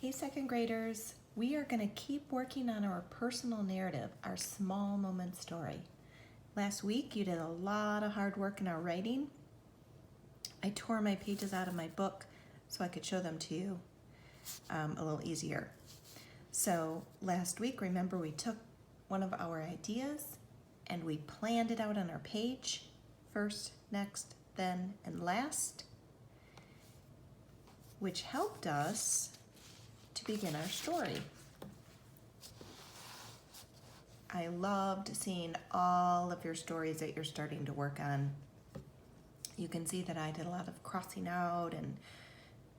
Hey second graders, we are going to keep working on our personal narrative, our small moment story. Last week you did a lot of hard work in our writing. I tore my pages out of my book so I could show them to you a little easier. So last week, remember, we took one of our ideas and we planned it out on our page, first, next, then, and last, which helped us to begin our story. I loved seeing all of your stories that you're starting to work on. You can see that I did a lot of crossing out and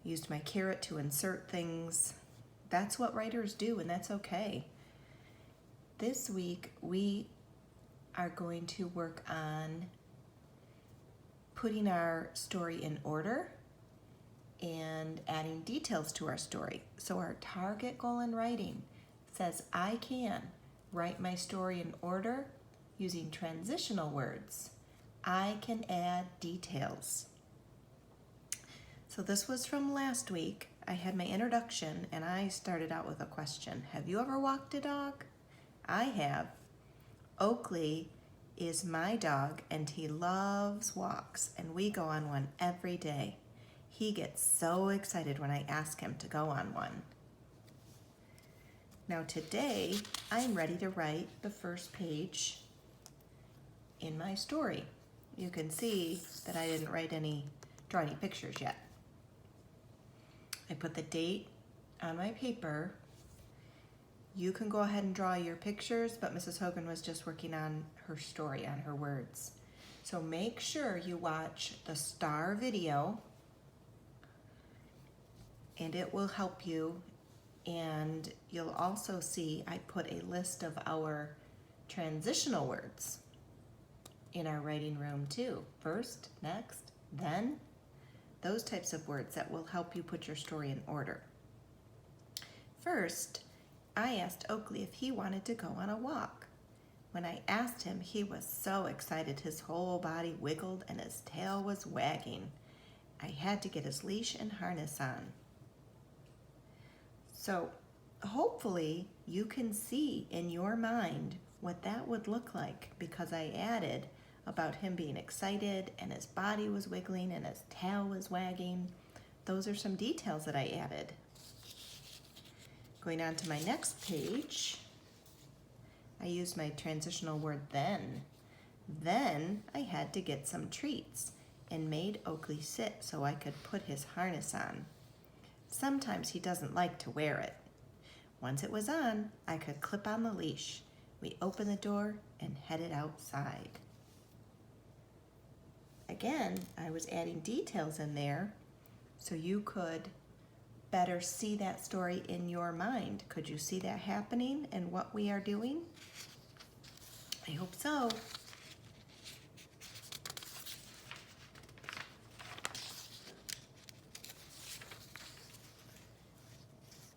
used my caret to insert things. That's what writers do, and that's okay. This week, we are going to work on putting our story in order and adding details to our story. So our target goal in writing says I can write my story in order using transitional words. I can add details. So this was from last week. I had my introduction and I started out with a question. Have you ever walked a dog? I have. Oakley is my dog and he loves walks, and we go on one every day. He gets so excited when I ask him to go on one. Now today, I'm ready to write the first page in my story. You can see that I didn't draw any pictures yet. I put the date on my paper. You can go ahead and draw your pictures, but Mrs. Hogan was just working on her story, on her words. So make sure you watch the STAR video, and it will help you. And you'll also see I put a list of our transitional words in our writing room too. First, next, then. Those types of words that will help you put your story in order. First, I asked Oakley if he wanted to go on a walk. When I asked him, he was so excited. His whole body wiggled and his tail was wagging. I had to get his leash and harness on. So hopefully you can see in your mind what that would look like, because I added about him being excited and his body was wiggling and his tail was wagging. Those are some details that I added. Going on to my next page, I used my transitional word then. Then I had to get some treats and made Oakley sit so I could put his harness on. Sometimes he doesn't like to wear it. Once it was on, I could clip on the leash. We opened the door and headed outside. Again, I was adding details in there so you could better see that story in your mind. Could you see that happening and what we are doing? I hope so.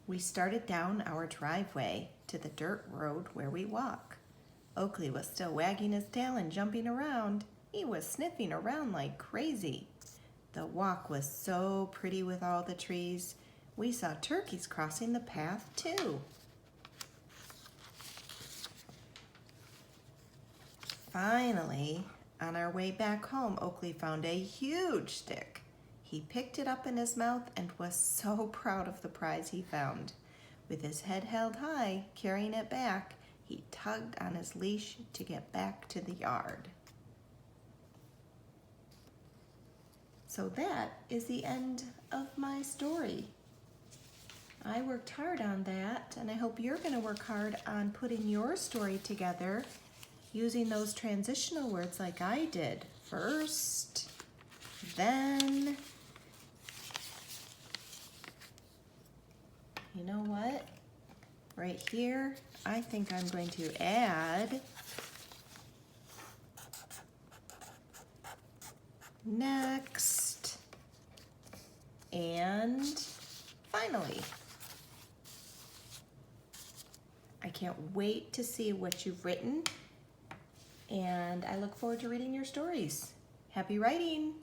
We started down our driveway to the dirt road where we walk. Oakley was still wagging his tail and jumping around. He was sniffing around like crazy. The walk was so pretty with all the trees. We saw turkeys crossing the path too. Finally, on our way back home, Oakley found a huge stick. He picked it up in his mouth and was so proud of the prize he found. With his head held high, carrying it back, he tugged on his leash to get back to the yard. So that is the end of my story. I worked hard on that, and I hope you're going to work hard on putting your story together using those transitional words like I did. First, then. You know what? Right here, I think I'm going to add next and finally. I can't wait to see what you've written, and I look forward to reading your stories. Happy writing!